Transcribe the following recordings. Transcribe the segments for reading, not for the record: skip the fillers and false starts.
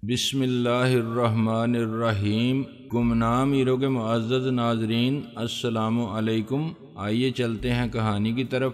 بسم اللہ الرحمن الرحیم۔ گمنام ایرو کے معزز ناظرین، السلام علیکم۔ آئیے چلتے ہیں کہانی کی طرف۔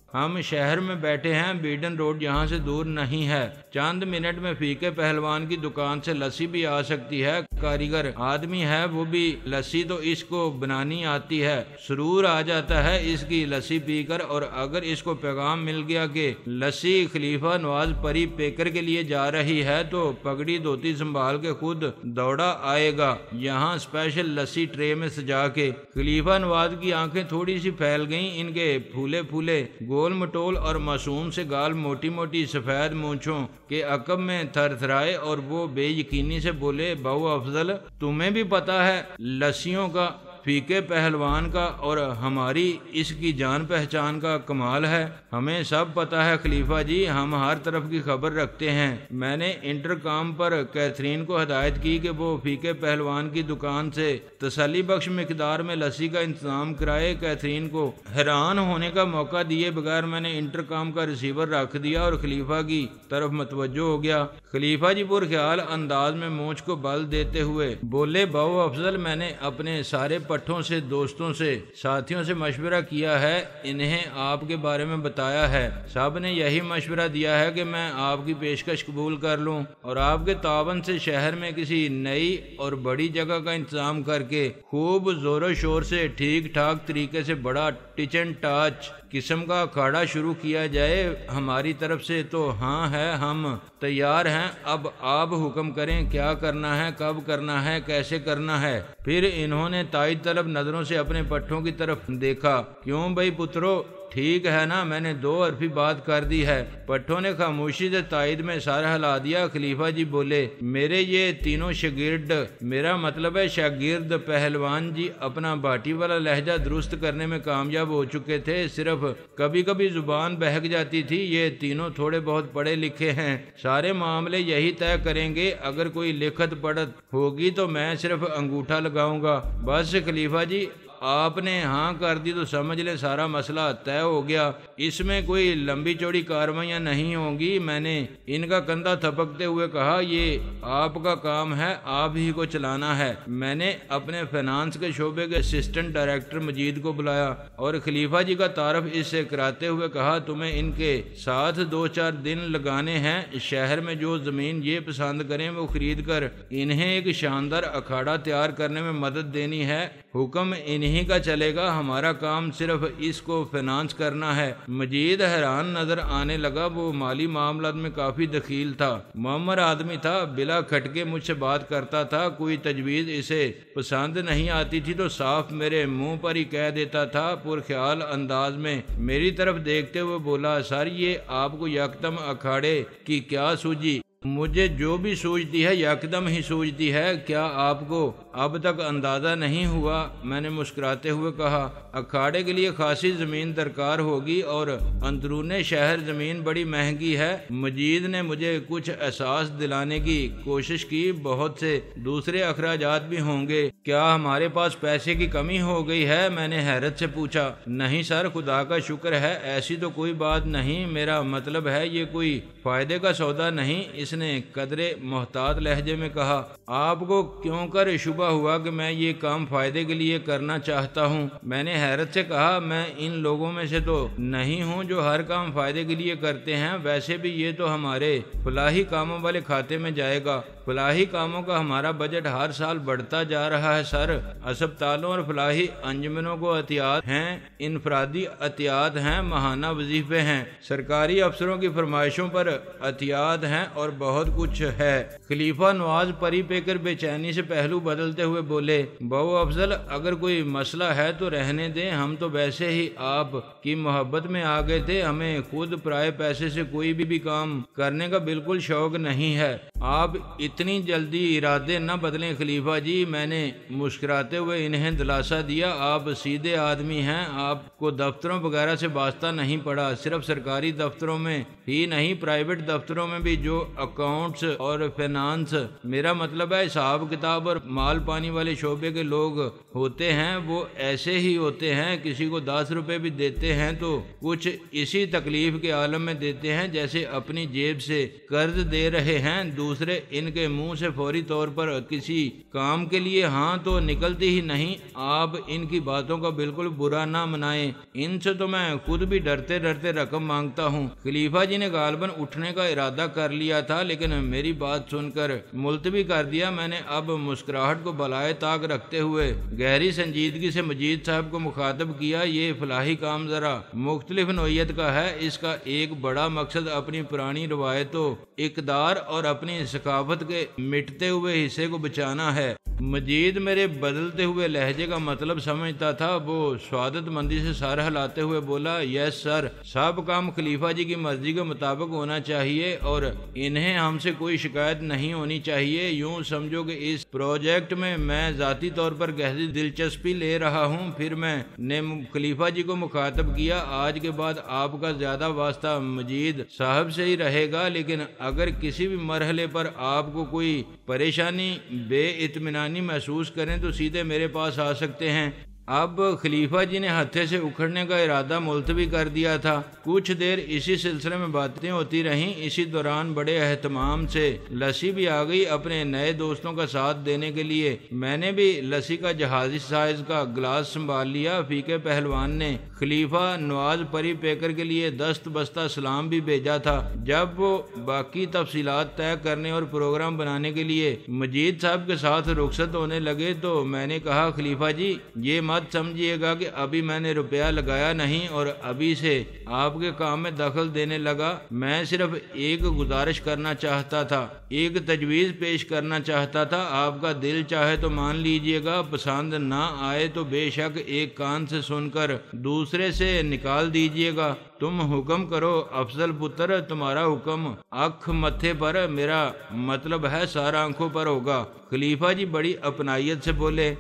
ہم شہر میں بیٹھے ہیں، بیڈن روڈ یہاں سے دور نہیں ہے۔ چند منٹ میں فیقے پہلوان کی دکان سے لسی بھی آ سکتی ہے۔ کاریگر آدمی ہے وہ بھی، لسی تو اس کو بنانی آتی ہے۔ سرور آ جاتا ہے اس کی لسی پی کر، اور اگر اس کو پیغام مل گیا کہ لسی خلیفہ نواز پری پیکر کے لیے جا رہی ہے تو پگڑی دھوتی سنبھال کے خود دوڑا آئے گا یہاں اسپیشل لسی ٹرے میں سجا کے۔ خلیفہ نواز کی آنکھیں تھوڑی سی پھیل گئیں، ان کے پھولے پھولے گول مٹول اور معصوم سے گال موٹی موٹی سفید مونچھوں کے عقب میں تھر تھرائے، اور وہ بے یقینی سے بولے، بہو افضل، تمہیں بھی پتا ہے لسیوں کا، فیقے پہلوان کا اور ہماری اس کی جان پہچان کا کمال ہے۔ ہمیں سب پتا ہے خلیفہ جی، ہم ہر طرف کی خبر رکھتے ہیں۔ میں نے انٹرکام پر کیتھرین کو ہدایت کی کہ وہ فیقے پہلوان کی دکان سے تسلی بخش مقدار میں لسی کا انتظام کرائے۔ کیتھرین کو حیران ہونے کا موقع دیے بغیر میں نے انٹرکام کا ریسیور رکھ دیا اور خلیفہ کی طرف متوجہ ہو گیا۔ خلیفہ جی پر خیال انداز میں مونچھ کو بل دیتے ہوئے بولے، بہو افضل، میں نے اپنے سارے پٹھوں سے، دوستوں سے، ساتھیوں سے مشورہ کیا ہے، انہیں آپ کے بارے میں بتایا ہے۔ سب نے یہی مشورہ دیا ہے کہ میں آپ کی پیشکش قبول کر لوں اور آپ کے تعاون سے شہر میں کسی نئی اور بڑی جگہ کا انتظام کر کے خوب زور و شور سے ٹھیک ٹھاک طریقے سے بڑا ٹچ اینڈ ٹاچ قسم کا اکھاڑا شروع کیا جائے۔ ہماری طرف سے تو ہاں ہے، ہم تیار ہیں، اب آپ حکم کریں، کیا کرنا ہے، کب کرنا ہے، کیسے کرنا ہے۔ پھر انہوں نے تائید طلب نظروں سے اپنے پٹھوں کی طرف دیکھا۔ کیوں بھائی پترو، ٹھیک ہے نا، میں نے دو حرفی بات کر دی ہے۔ پٹھوں نے خاموشی سے تائید میں سر ہلا دیا۔ خلیفہ جی بولے، میرے یہ تینوں شاگرد، میرا مطلب ہے شاگرد پہلوان جی، اپنا باٹی والا لہجہ درست کرنے میں کامیاب ہو چکے تھے، صرف کبھی کبھی زبان بہک جاتی تھی۔ یہ تینوں تھوڑے بہت پڑھے لکھے ہیں، سارے معاملے یہی طے کریں گے۔ اگر کوئی لکھت پڑھت ہوگی تو میں صرف انگوٹھا لگاؤں گا۔ بس خلیفہ جی، آپ نے ہاں کر دی تو سمجھ لیں سارا مسئلہ طے ہو گیا، اس میں کوئی لمبی چوڑی کاروائیاں نہیں ہوں گی۔ میں نے ان کا کندھا تھپکتے ہوئے کہا، یہ آپ کا کام ہے، آپ ہی کو چلانا ہے۔ میں نے اپنے فائنانس کے شعبے کے اسسٹنٹ ڈائریکٹر مجید کو بلایا اور خلیفہ جی کا تعارف اس سے کراتے ہوئے کہا، تمہیں ان کے ساتھ 2-4 دن لگانے ہیں۔ شہر میں جو زمین یہ پسند کریں وہ خرید کر انہیں ایک شاندار اکھاڑا تیار کرنے میں مدد دینی ہے۔ حکم انہیں کا چلے گا، ہمارا کام صرف اس کو فائنانس کرنا ہے۔ مجید حیران نظر آنے لگا، وہ مالی معاملات میں کافی دخیل تھا، معمر آدمی تھا، بلا کھٹکے مجھ سے بات کرتا تھا۔ کوئی تجویز اسے پسند نہیں آتی تھی تو صاف میرے منہ پر ہی کہہ دیتا تھا۔ پرخیال انداز میں میری طرف دیکھتے ہوئے بولا، سر یہ آپ کو یکدم اکھاڑے کی کیا سوجی؟ مجھے جو بھی سوچتی ہے یکدم ہی سوچتی ہے، کیا آپ کو اب تک اندازہ نہیں ہوا؟ میں نے مسکراتے ہوئے کہا، اکھاڑے کے لیے خاصی زمین درکار ہوگی اور اندرون شہر زمین بڑی مہنگی ہے۔ مجید نے مجھے کچھ احساس دلانے کی کوشش کی، بہت سے دوسرے اخراجات بھی ہوں گے۔ کیا ہمارے پاس پیسے کی کمی ہو گئی ہے؟ میں نے حیرت سے پوچھا۔ نہیں سر، خدا کا شکر ہے، ایسی تو کوئی بات نہیں، میرا مطلب ہے یہ کوئی فائدے کا سودا نہیں، اس نے قدرے محتاط لہجے میں کہا۔ آپ کو کیوں کر شبہ ہوا کہ میں یہ کام فائدے کے لیے کرنا چاہتا ہوں؟ میں نے حیرت سے کہا، میں ان لوگوں میں سے تو نہیں ہوں جو ہر کام فائدے کے لیے کرتے ہیں، ویسے بھی یہ تو ہمارے فلاحی کاموں والے کھاتے میں جائے گا۔ فلاحی کاموں کا ہمارا بجٹ ہر سال بڑھتا جا رہا ہے سر۔ اسپتالوں اور فلاحی انجمنوں کو عطیات ہیں، انفرادی عطیات ہیں، ماہانہ وظیفے ہیں، سرکاری افسروں کی فرمائشوں پر عطیات ہیں اور بہت کچھ ہے۔ خلیفہ نواز پری پیکر بے چینی سے پہلو بدلتے ہوئے بولے، بہو افضل، اگر کوئی مسئلہ ہے تو رہنے دیں، ہم تو ویسے ہی آپ کی محبت میں آ گئے تھے، ہمیں خود پرائے پیسے سے کوئی بھی کام کرنے کا بالکل شوق نہیں ہے۔ آپ اتنی جلدی ارادے نہ بدلیں خلیفہ جی، میں نے مسکراتے ہوئے انہیں دلاسا دیا۔ آپ سیدھے آدمی ہیں، آپ کو دفتروں وغیرہ سے واسطہ نہیں پڑا، صرف سرکاری دفتروں میں ہی نہیں، پرائیویٹ دفتروں میں بھی جو اکاؤنٹس اور فینانس، میرا مطلب ہے حساب کتاب اور مال پانی والے شعبے کے لوگ ہوتے ہیں، وہ ایسے ہی ہوتے ہیں۔ کسی کو 10 روپے بھی دیتے ہیں تو کچھ اسی تکلیف کے عالم میں دیتے ہیں جیسے اپنی جیب سے قرض دے رہے ہیں۔ دوسرے ان کے منہ سے فوری طور پر کسی کام کے لیے ہاں تو نکلتی ہی نہیں۔ آپ ان کی باتوں کا بالکل برا نہ منائیں، ان سے تو میں خود بھی ڈرتے ڈرتے رقم مانگتا ہوں۔ خلیفہ جی نے غالباً اٹھنے کا ارادہ کر لیا تھا لیکن میری بات سن کر ملتوی کر دیا۔ میں نے اب مسکراہٹ کو بالائے طاق رکھتے ہوئے گہری سنجیدگی سے مجید صاحب کو مخاطب کیا، یہ فلاحی کام ذرا مختلف نوعیت کا ہے۔ اس کا ایک بڑا مقصد اپنی پرانی روایتوں، اقدار اور اپنی ثقافت کے مٹتے ہوئے حصے کو بچانا ہے۔ مجید میرے بدلتے ہوئے لہجے کا مطلب سمجھتا تھا، وہ سعادت مندی سے سر ہلاتے ہوئے بولا، یس سر، سب کام خلیفہ جی کی مرضی کے مطابق ہونا چاہیے اور انہیں ہم سے کوئی شکایت نہیں ہونی چاہیے۔ یوں سمجھو کہ اس پروجیکٹ میں ذاتی طور پر گہری دلچسپی لے رہا ہوں۔ پھر میں نے خلیفہ جی کو مخاطب کیا، آج کے بعد آپ کا زیادہ واسطہ مجید صاحب سے ہی رہے گا، لیکن اگر کسی بھی مرحلے پر آپ کو کوئی پریشانی، بے اطمینانی محسوس کریں تو سیدھے میرے پاس آ سکتے ہیں۔ اب خلیفہ جی نے ہتھے سے اکھڑنے کا ارادہ ملتوی کر دیا تھا۔ کچھ دیر اسی سلسلے میں باتیں ہوتی رہیں۔ اسی دوران بڑے اہتمام سے لسی بھی آ گئی اپنے نئے دوستوں کا ساتھ دینے کے لیے۔ میں نے بھی لسی کا جہازی سائز کا گلاس سنبھال لیا۔ فیقے پہلوان نے خلیفہ نواز پری پیکر کے لیے دست بستہ سلام بھی بھیجا تھا۔ جب وہ باقی تفصیلات طے کرنے اور پروگرام بنانے کے لیے مجید صاحب کے ساتھ رخصت ہونے لگے تو میں نے کہا، خلیفہ جی یہ مت سمجھیے گا کہ ابھی میں نے روپیہ لگایا نہیں اور ابھی سے آپ کے کام میں دخل دینے لگا۔ میں صرف ایک گزارش کرنا چاہتا تھا، ایک تجویز پیش کرنا چاہتا تھا۔ آپ کا دل چاہے تو مان لیجئے گا، پسند نہ آئے تو بے شک ایک کان سے سن کر دوسرے سے نکال دیجئے گا۔ تم حکم کرو افضل پتر، تمہارا حکم آنکھ متھے پر، میرا مطلب ہے سر آنکھوں پر ہوگا۔ خلیفہ جی بڑی اپنائیت سے بولے،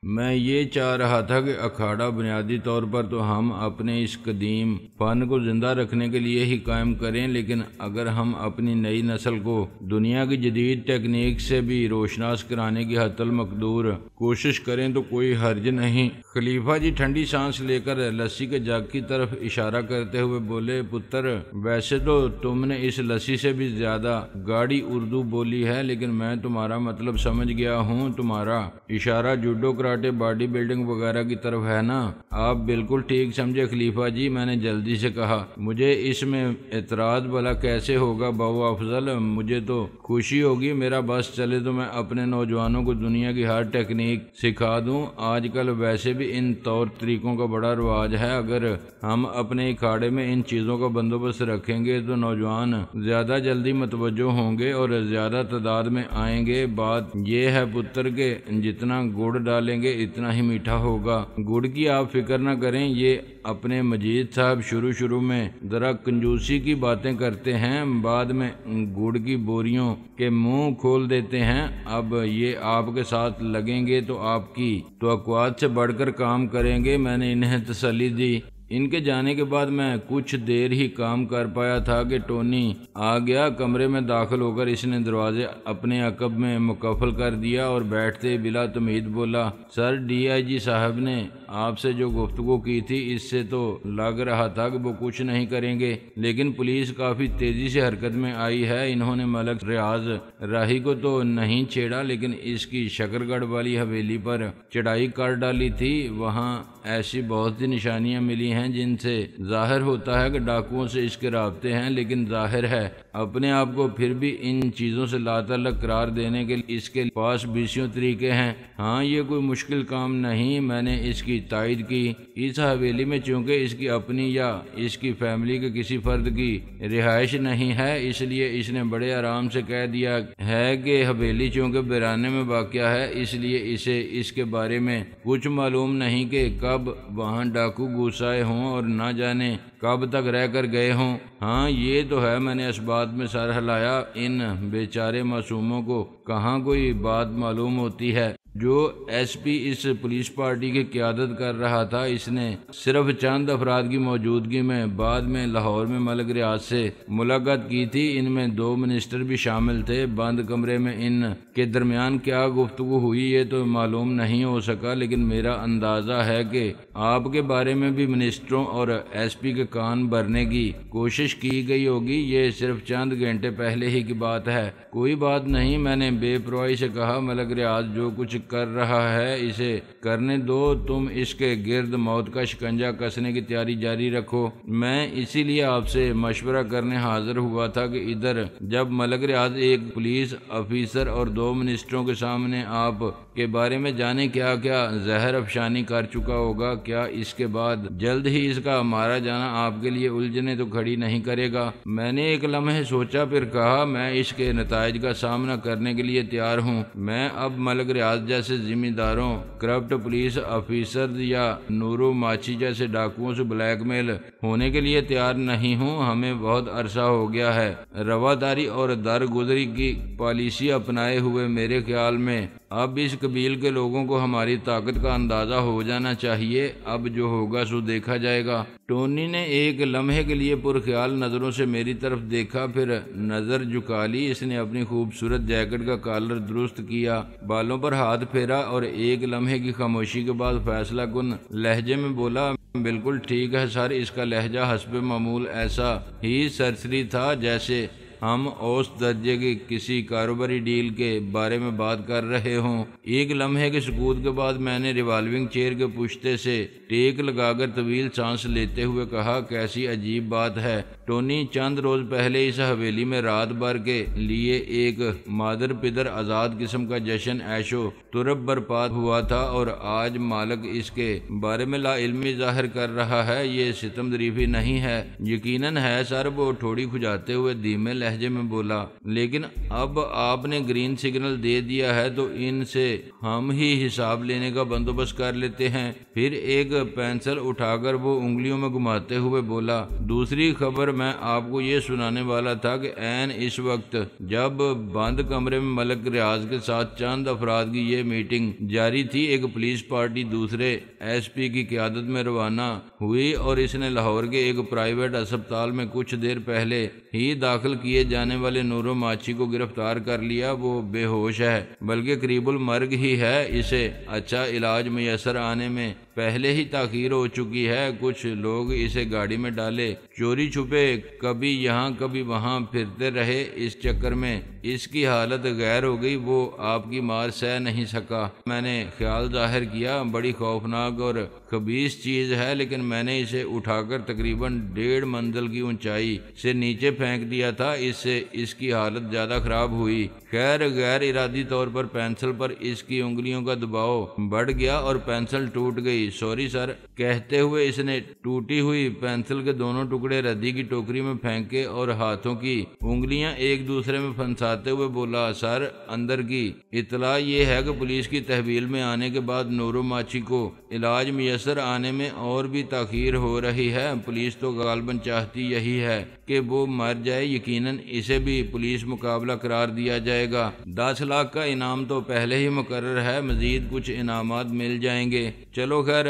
میں یہ چاہ رہا تھا کہ اکھاڑا بنیادی طور پر تو ہم اپنے اس قدیم فن کو زندہ رکھنے کے لیے ہی قائم کریں، لیکن اگر ہم اپنی نئی نسل کو دنیا کی جدید ٹیکنیک سے بھی روشناس کرانے کی حتی المقدور کوشش کریں تو کوئی حرج نہیں۔ خلیفہ جی ٹھنڈی سانس لے کر لسی کے جگ کی طرف اشارہ کرتے ہوئے بولے، پتر ویسے تو تم نے اس لسی سے بھی زیادہ گاڑی اردو بولی ہے، لیکن میں تمہارا مطلب سمجھ گیا ہوں۔ تمہارا اشارہ جوڈو کراٹے، باڈی بلڈنگ وغیرہ کی طرف ہے نا؟ آپ بالکل ٹھیک سمجھے خلیفہ جی، میں نے جلدی سے کہا۔ مجھے اس میں اعتراض بھلا کیسے ہوگا باو افضل، مجھے تو خوشی ہوگی، میرا بس چلے تو میں اپنے نوجوانوں کو دنیا کی ہر ٹیکنیک سکھا دوں۔ آج کل ویسے بھی ان طور طریقوں کا بڑا رواج ہے، اگر ہم اپنے اکھاڑے میں ان چیزوں کا بندوبست رکھیں گے تو نوجوان زیادہ جلدی متوجہ ہوں گے اور زیادہ تعداد میں آئیں گے۔ بات یہ ہے پتر کہ جتنا گڑ ڈالیں گے اتنا ہی میٹھا ہوگا۔ گڑ کی آپ فکر نہ کریں، یہ اپنے مجید صاحب شروع میں ذرا کنجوسی کی باتیں کرتے ہیں، بعد میں گڑ کی بوریوں کے منہ کھول دیتے ہیں۔ اب یہ آپ کے ساتھ لگیں گے تو آپ کی توقعات سے بڑھ کر کام کریں گے، میں نے انہیں تسلی دی۔ ان کے جانے کے بعد میں کچھ دیر ہی کام کر پایا تھا کہ ٹونی آ گیا۔ کمرے میں داخل ہو کر اس نے دروازے اپنے عقب میں مقفل کر دیا اور بیٹھتے بلا تمہید بولا، سر ڈی آئی جی صاحب نے آپ سے جو گفتگو کی تھی اس سے تو لگ رہا تھا کہ وہ کچھ نہیں کریں گے، لیکن پولیس کافی تیزی سے حرکت میں آئی ہے۔ انہوں نے ملک ریاض راہی کو تو نہیں چھیڑا، لیکن اس کی شکر گڑھ والی حویلی پر چڑھائی کر ڈالی تھی۔ وہاں ایسی بہت سی نشانیاں ملی ہیں جن سے ظاہر ہوتا ہے کہ ڈاکوؤں سے اس کے رابطے ہیں، لیکن ظاہر ہے اپنے آپ کو پھر بھی ان چیزوں سے لا تعلق قرار دینے کے اس کے پاس بیسیوں طریقے ہیں۔ ہاں یہ کوئی مشکل کام نہیں، میں نے اس کی تائید کی۔ اس حویلی میں چونکہ اس کی اپنی یا اس کی فیملی کے کسی فرد کی رہائش نہیں ہے، اس لیے اس نے بڑے آرام سے کہہ دیا ہے کہ حویلی چونکہ بیرانے میں واقع ہے، اس لیے اسے اس کے بارے میں کچھ معلوم نہیں کہ کب وہاں ڈاکو گھسائے ہوں اور نہ جانے کب تک رہ کر گئے ہوں۔ ہاں یہ تو ہے، میں نے اس بات میں سر ہلایا، ان بیچارے معصوموں کو کہاں کوئی بات معلوم ہوتی ہے۔ جو ایس پی اس پولیس پارٹی کی قیادت کر رہا تھا، اس نے صرف چند افراد کی موجودگی میں بعد میں لاہور میں ملک ریاض سے ملاقات کی تھی۔ ان میں 2 منسٹر بھی شامل تھے۔ بند کمرے میں ان کے درمیان کیا گفتگو ہوئی یہ تو معلوم نہیں ہو سکا، لیکن میرا اندازہ ہے کہ آپ کے بارے میں بھی منسٹروں اور ایس پی کے کان بھرنے کی کوشش کی گئی ہوگی۔ یہ صرف چند گھنٹے پہلے ہی کی بات ہے۔ کوئی بات نہیں، میں نے بے پرواہی سے کہا، ملک ریاض جو کچھ کر رہا ہے اسے کرنے دو، تم اس کے گرد موت کا شکنجہ کسنے کی تیاری جاری رکھو۔ میں اسی لیے آپ سے مشورہ کرنے حاضر ہوا تھا کہ ادھر جب ملک ریاض ایک پولیس افیسر اور 2 منسٹروں کے سامنے آپ کے بارے میں جانے کیا کیا زہر افشانی کر چکا ہوگا، کیا اس کے بعد جلد ہی اس کا مارا جانا آپ کے لیے الجھنیں تو کھڑی نہیں کرے گا؟ میں نے ایک لمحے سوچا، پھر کہا، میں اس کے نتائج کا سامنا کرنے کے لیے تیار ہوں۔ میں اب ملک ریاض جیسے ذمہ داروں، کرپٹ پولیس افیسر یا نورو ماچی جیسے ڈاکوؤں سے بلیک میل ہونے کے لیے تیار نہیں ہوں۔ ہمیں بہت عرصہ ہو گیا ہے رواداری اور درگزری کی پالیسی اپنائے ہوئے۔ میرے خیال میں اب اس قبیل کے لوگوں کو ہماری طاقت کا اندازہ ہو جانا چاہیے۔ اب جو ہوگا سو دیکھا جائے گا۔ ٹونی نے ایک لمحے کے لیے پرخیال نظروں سے میری طرف دیکھا، پھر نظر جھکا لی۔ اس نے اپنی خوبصورت جیکٹ کا کالر درست کیا، بالوں پر ہاتھ پھیرا اور ایک لمحے کی خاموشی کے بعد فیصلہ کن لہجے میں بولا، بالکل ٹھیک ہے سر۔ اس کا لہجہ حسب معمول ایسا ہی سرسری تھا جیسے ہم اوسط درجے کی کسی کاروباری ڈیل کے بارے میں بات کر رہے ہوں۔ ایک لمحے کے سکوت کے بعد میں نے ریوالونگ چیئر کے پشتے سے ٹیک لگا کر طویل سانس لیتے ہوئے کہا، کیسی عجیب بات ہے ٹونی، چند روز پہلے اس حویلی میں رات بھر کے لیے ایک مادر پدر آزاد قسم کا جشن عیش و طرب برپا ہوا تھا، اور آج مالک اس کے بارے میں لا علمی ظاہر کر رہا ہے۔ یہ ستم ظریفی نہیں ہے؟ یقیناً ہے سر، وہ ٹھوڑی کھجاتے ہوئے دھیمے لہجے میں بولا، لیکن اب آپ نے گرین سگنل دے دیا ہے تو ان سے ہم ہی حساب لینے کا بندوبست کر لیتے ہیں۔ پھر ایک پینسل اٹھا کر وہ انگلیوں میں گھماتے ہوئے بولا، دوسری خبر میں آپ کو یہ سنانے والا تھا کہ عین اس وقت جب بند کمرے میں ملک ریاض کے ساتھ چند افراد کی یہ میٹنگ جاری تھی، ایک پولیس پارٹی دوسرے ایس پی کی قیادت میں روانہ ہوئی اور اس نے لاہور کے ایک پرائیویٹ اسپتال میں کچھ دیر پہلے ہی داخل کیے جانے والے نورو ماچھی کو گرفتار کر لیا۔ وہ بے ہوش ہے، بلکہ قریب المرگ ہی ہے۔ اسے اچھا علاج میسر آنے میں پہلے ہی تاخیر ہو چکی ہے۔ کچھ لوگ اسے گاڑی میں ڈالے چوری چھپے کبھی یہاں کبھی وہاں پھرتے رہے، اس چکر میں اس کی حالت غیر ہو گئی، وہ آپ کی مار سہ نہیں سکا۔ میں نے خیال ظاہر کیا بڑی خوفناک اور خبیث چیز ہے، لیکن میں نے اسے اٹھا کر تقریباً 1.5 منزل کی اونچائی سے نیچے پھینک دیا تھا، اس سے اس کی حالت زیادہ خراب ہوئی۔ خیر غیر ارادی طور پر پینسل پر اس کی انگلیوں کا دباؤ بڑھ گیا اور پینسل ٹوٹ گئی۔ سوری سر کہتے ہوئے اس نے ٹوٹی ہوئی پینسل کے دونوں ٹکڑے ردی کی ٹوکری میں پھینکے اور ہاتھوں کی انگلیاں ایک دوسرے میں پھنساتے ہوئے بولا، سر اندر کی اطلاع یہ ہے کہ پولیس کی تحویل میں آنے کے بعد نورو ماچھی کو علاج میسر آنے میں اور بھی تاخیر ہو رہی ہے۔ پولیس تو غالباً چاہتی یہی ہے کہ وہ مر جائے۔ یقیناً اسے بھی پولیس مقابلہ قرار دیا جائے گا۔ 10 لاکھ کا انعام تو پہلے ہی مقرر ہے، مزید کچھ انعامات مل جائیں گے۔ چلو خیر،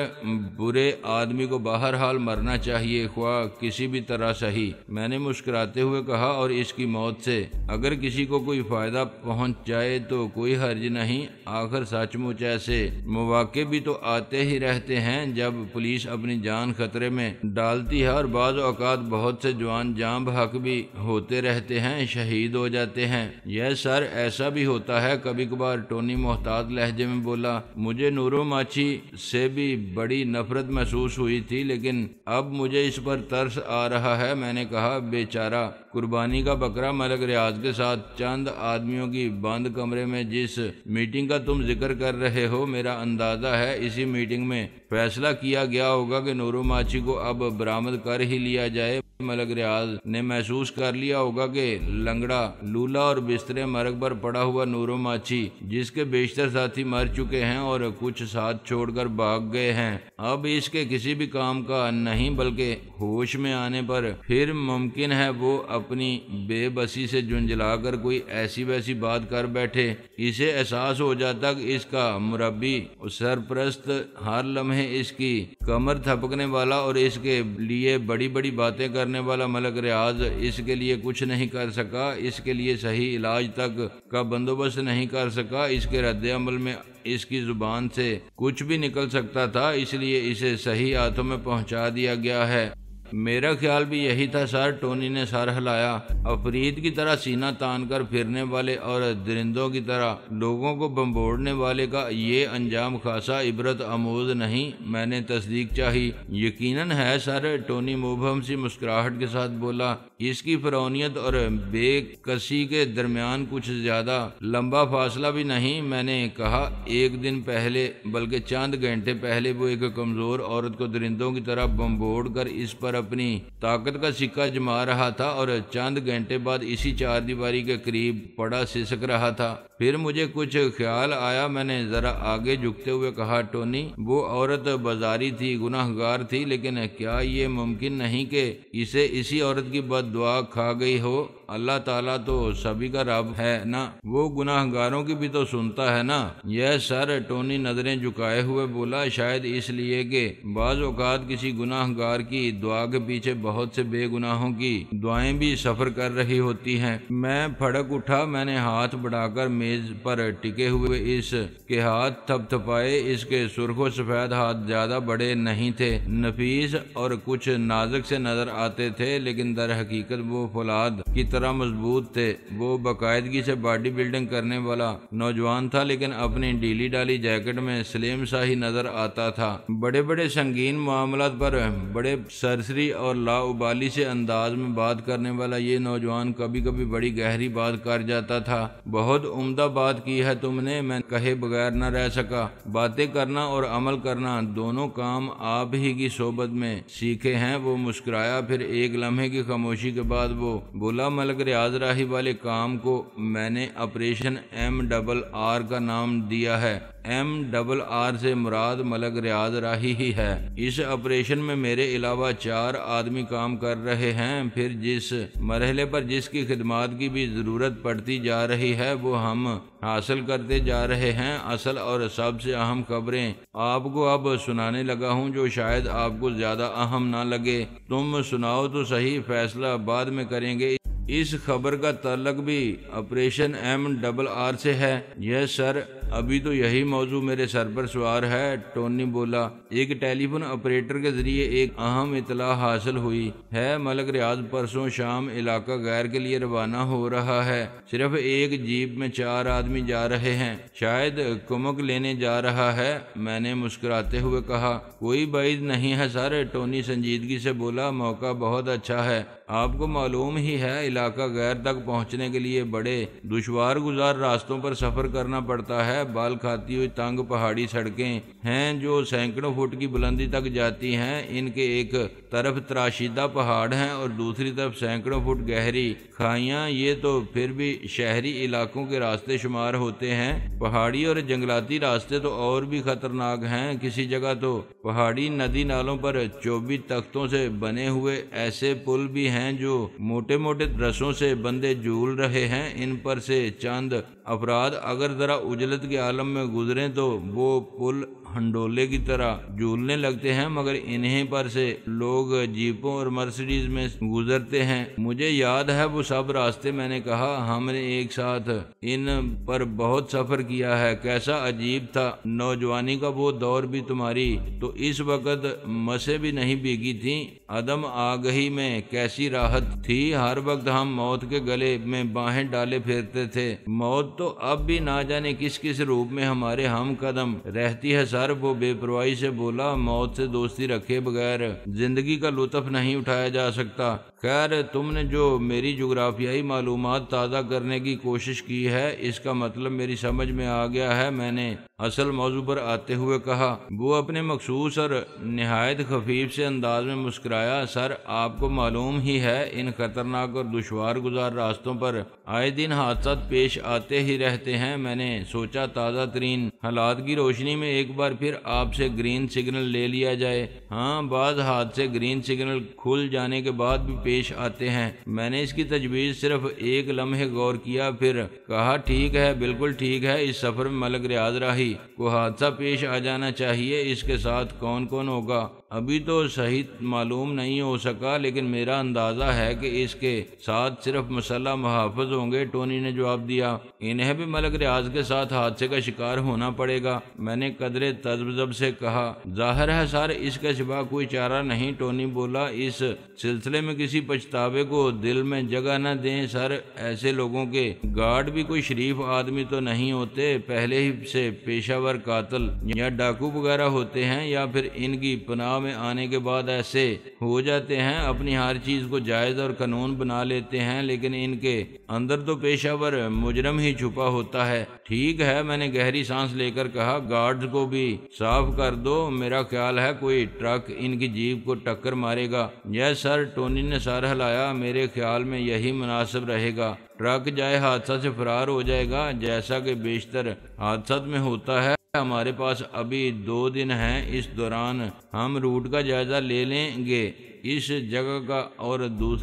برے آدمی کو بہرحال مرنا چاہیے، خواہ کسی بھی طرح صحیح، میں نے مسکراتے ہوئے کہا، اور اس کی موت سے اگر کسی کو کوئی فائدہ پہنچ جائے تو کوئی حرج نہیں۔ آخر سچ مچ ایسے مواقع بھی تو آتے ہی رہتے ہیں جب پولیس اپنی جان خطرے میں ڈالتی ہے، اور بعض اوقات بہت سے جوان جاں بحق بھی ہوتے رہتے ہیں، شہید ہو جاتے ہیں۔ یہ سر ایسا بھی ہوتا ہے کبھی کبھار، ٹونی محتاط لہجے میں بولا۔ مجھے نورو ماچھی سے بھی بڑی نفرت محسوس ہوئی تھی، لیکن اب مجھے اس پر ترس آ رہا ہے۔ میں نے کہا، بیچارہ قربانی کا بکرا، ملک ریاض کے ساتھ چند آدمیوں کی بند کمرے میں جس میٹنگ کا تم ذکر کر رہے ہو، میرا اندازہ ہے اسی میٹنگ میں فیصلہ کیا گیا ہوگا کہ نورو ماچھی کو اب برآمد کر ہی لیا جائے۔ ملک ریاض نے محسوس کر لیا ہوگا کہ لنگڑا لولا اور بستر مرگ پر پڑا ہوا نورو ماچھی، جس کے بیشتر ساتھی مر چکے ہیں اور کچھ ساتھ چھوڑ کر بھاگ گئے ہیں، اب اس کے کسی بھی کام کا نہیں، بلکہ ہوش میں آنے پر پھر ممکن ہے وہ اپنی بے بسی سے جھنجلا کر کوئی ایسی ویسی بات کر بیٹھے۔ اسے احساس ہو جاتا کہ اس کا مربی سرپرست ہر لمحے اس کی کمر تھپکنے والا اور اس کے لیے بڑی بڑی باتیں کرنے والا ملک ریاض اس کے لیے کچھ نہیں کر سکا، اس کے لیے صحیح علاج تک کا بندوبست نہیں کر سکا، اس کے رد عمل میں اس کی زبان سے کچھ بھی نکل سکتا تھا، اس لیے اسے صحیح ہاتھوں میں پہنچا دیا گیا ہے۔ میرا خیال بھی یہی تھا سر، ٹونی نے سر ہلایا۔ افرید کی طرح سینہ تان کر پھرنے والے اور درندوں کی طرح لوگوں کو بمبوڑنے والے کا یہ انجام خاصا عبرت آموز نہیں؟ میں نے تصدیق چاہی۔ یقیناً ہے سر، ٹونی مبہم سی مسکراہٹ کے ساتھ بولا۔ اس کی فرعونیت اور بے کسی کے درمیان کچھ زیادہ لمبا فاصلہ بھی نہیں۔ میں نے کہا ایک دن پہلے بلکہ چند گھنٹے پہلے وہ ایک کمزور عورت کو درندوں کی طرح بمبوڑ کر اس پر اپنی طاقت کا سکہ جما رہا تھا اور چند گھنٹے بعد اسی چار دیواری کے قریب پڑا سسک رہا تھا۔ پھر مجھے کچھ خیال آیا، میں نے ذرا آگے جھکتے ہوئے کہا ٹونی، وہ عورت بازاری تھی، گناہ گار تھی، لیکن کیا یہ ممکن نہیں کہ اسے اسی عورت کی بد دعا کھا گئی ہو؟ اللہ تعالیٰ تو سبھی کا رب ہے نا، وہ گناہ گاروں کی بھی تو سنتا ہے نا۔ یہ سر، ٹونی نظریں جھکائے ہوئے بولا، شاید اس لیے کہ بعض اوقات کسی گناہ گار کی دعا کے پیچھے بہت سے بے گناہوں کی دعائیں بھی سفر کر رہی ہوتی ہیں۔ میں پھڑک اٹھا، میں نے ہاتھ بڑھا کر میز پر ٹکے ہوئے اس کے ہاتھ تھپ تھپائے۔ اس کے سرخ و سفید ہاتھ زیادہ بڑے نہیں تھے، نفیس اور کچھ نازک سے نظر آتے تھے، لیکن در حقیقت وہ فولاد کی طرح مضبوط تھے۔ وہ باقاعدگی سے باڈی بلڈنگ کرنے والا نوجوان تھا، لیکن اپنی ڈھیلی ڈالی جیکٹ میں سلیم سا ہی نظر آتا تھا۔ بڑے بڑے سنگین معاملات پر بڑے سرسری اور لا ابالی سے انداز میں بات کرنے والا یہ نوجوان کبھی کبھی بڑی گہری بات کر جاتا تھا۔ بہت عمدہ بات کی ہے تم نے، میں کہے بغیر نہ رہ سکا۔ باتیں کرنا اور عمل کرنا دونوں کام آپ ہی کی صحبت میں سیکھے ہیں۔ وہ مسکرایا، پھر ایک لمحے کی خاموشی کے بعد وہ بولا، ملک ریاض راہی والے کام کو میں نے آپریشن MRR کا نام دیا ہے۔ MRR سے مراد ملک ریاض راہی ہی ہے۔ اس آپریشن میں میرے علاوہ 4 آدمی کام کر رہے ہیں۔ پھر جس مرحلے پر جس کی خدمات کی بھی ضرورت پڑتی جا رہی ہے وہ ہم حاصل کرتے جا رہے ہیں۔ اصل اور سب سے اہم خبریں آپ کو اب سنانے لگا ہوں، جو شاید آپ کو زیادہ اہم نہ لگے۔ تم سناؤ تو صحیح، فیصلہ بعد میں کریں گے۔ اس خبر کا تعلق بھی آپریشن MRR سے ہے؟ یس سر، ابھی تو یہی موضوع میرے سر پر سوار ہے، ٹونی بولا۔ ایک ٹیلی فون آپریٹر کے ذریعے ایک اہم اطلاع حاصل ہوئی ہے، ملک ریاض پرسوں شام علاقہ غیر کے لیے روانہ ہو رہا ہے۔ صرف ایک جیپ میں 4 آدمی جا رہے ہیں، شاید کمک لینے جا رہا ہے۔ میں نے مسکراتے ہوئے کہا، کوئی بعید نہیں ہے سر، ٹونی سنجیدگی سے بولا، موقع بہت اچھا ہے۔ آپ کو معلوم ہی ہے علاقہ غیر تک پہنچنے کے لیے بڑے دشوار گزار راستوں پر سفر کرنا پڑتا ہے۔ بال کھاتی ہوئی تنگ پہاڑی سڑکیں ہیں جو سینکڑوں فٹ کی بلندی تک جاتی ہیں۔ ان کے ایک طرف تراشیدہ پہاڑ ہیں اور دوسری طرف سینکڑوں فٹ گہری کھائیاں۔ یہ تو پھر بھی شہری علاقوں کے راستے شمار ہوتے ہیں، پہاڑی اور جنگلاتی راستے تو اور بھی خطرناک ہیں۔ کسی جگہ تو پہاڑی ندی نالوں پر چوبی تختوں سے بنے ہوئے ایسے پل بھی ہیں جو موٹے موٹے رسوں سے بندے جھول رہے ہیں۔ ان پر سے چند افراد اگر ذرا اجلت کے عالم میں گزریں تو وہ پل ہنڈولے کی طرح جھولنے لگتے ہیں، مگر انہیں پر سے لوگ جیپوں اور مرسیڈیز میں گزرتے ہیں۔ مجھے یاد ہے وہ سب راستے، میں نے کہا، ہم نے ایک ساتھ ان پر بہت سفر کیا ہے۔ کیسا عجیب تھا نوجوانی کا وہ دور بھی تمہاری تو اس وقت مسیں بھی نہیں بھیگی تھیں۔ عدم آگہی میں کیسی راحت تھی، ہر وقت ہم موت کے گلے میں باہیں ڈالے پھرتے تھے۔ موت تو اب بھی نہ جانے کس کس روپ میں ہمارے ہم قدم رہتی ہے سر، وہ بے پرواہی سے بولا۔ موت سے دوستی رکھے بغیر زندگی کا لطف نہیں اٹھایا جا سکتا۔ خیر تم نے جو میری جغرافیائی معلومات تازہ کرنے کی کوشش کی ہے اس کا مطلب میری سمجھ میں آ گیا ہے، میں نے اصل موضوع پر آتے ہوئے کہا۔ وہ اپنے مخصوص اور نہایت خفیف سے انداز میں مسکرایا۔ سر آپ کو معلوم ہی ہے ان خطرناک اور دشوار گزار راستوں پر آئے دن حادثات پیش آتے ہی رہتے ہیں۔ میں نے سوچا تازہ ترین حالات کی روشنی میں ایک بار پھر آپ سے گرین سگنل لے لیا جائے۔ ہاں بعض حادثے گرین سگنل کھل جانے کے بعد بھی پیش آتے ہیں۔ میں نے اس کی تجویز صرف ایک لمحے غور کیا، پھر کہا ٹھیک ہے، بالکل ٹھیک ہے۔ اس سفر میں ملک ریاض راہی کو حادثہ پیش آ جانا چاہیے، اس کے ساتھ کون کون ہوگا ابھی تو صحیح معلوم نہیں ہو سکا، لیکن میرا اندازہ ہے کہ اس کے ساتھ صرف مسلح محافظ ہوں گے۔ ٹونی نے جواب دیا۔ انہیں بھی ملک ریاض کے ساتھ حادثے کا شکار ہونا پڑے گا، میں نے قدرے تذبذب سے کہا۔ ظاہر ہے سر اس کے سوا کوئی چارہ نہیں، ٹونی بولا۔ اس سلسلے میں کسی پچھتاوے کو دل میں جگہ نہ دیں سر، ایسے لوگوں کے گارڈ بھی کوئی شریف آدمی تو نہیں ہوتے، پہلے ہی سے پیشہ ور قاتل یا ڈاکو وغیرہ ہوتے ہیں، یا پھر ان کی پناہ میں آنے کے بعد ایسے ہو جاتے ہیں، اپنی ہر چیز کو جائز اور قانون بنا لیتے ہیں، لیکن ان کے اندر تو پیشہ ور مجرم ہی چھپا ہوتا ہے۔ ٹھیک ہے، میں نے گہری سانس لے کر کہا، گارڈز کو بھی صاف کر دو، میرا خیال ہے کوئی ٹرک ان کی جیپ کو ٹکر مارے گا۔ یس سر، ٹونی نے سر ہلایا، میرے خیال میں یہی مناسب رہے گا۔ ٹرک جائے حادثہ سے فرار ہو جائے گا، جیسا کہ بیشتر حادثات میں ہوتا ہے۔ ہمارے پاس ابھی 2 دن ہیں، اس دوران ہم روٹ کا جائزہ لے لیں گے، اس جگہ کا اور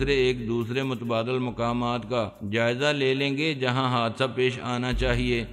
ایک دوسرے متبادل مقامات کا جائزہ لے لیں گے جہاں حادثہ پیش آنا چاہیے۔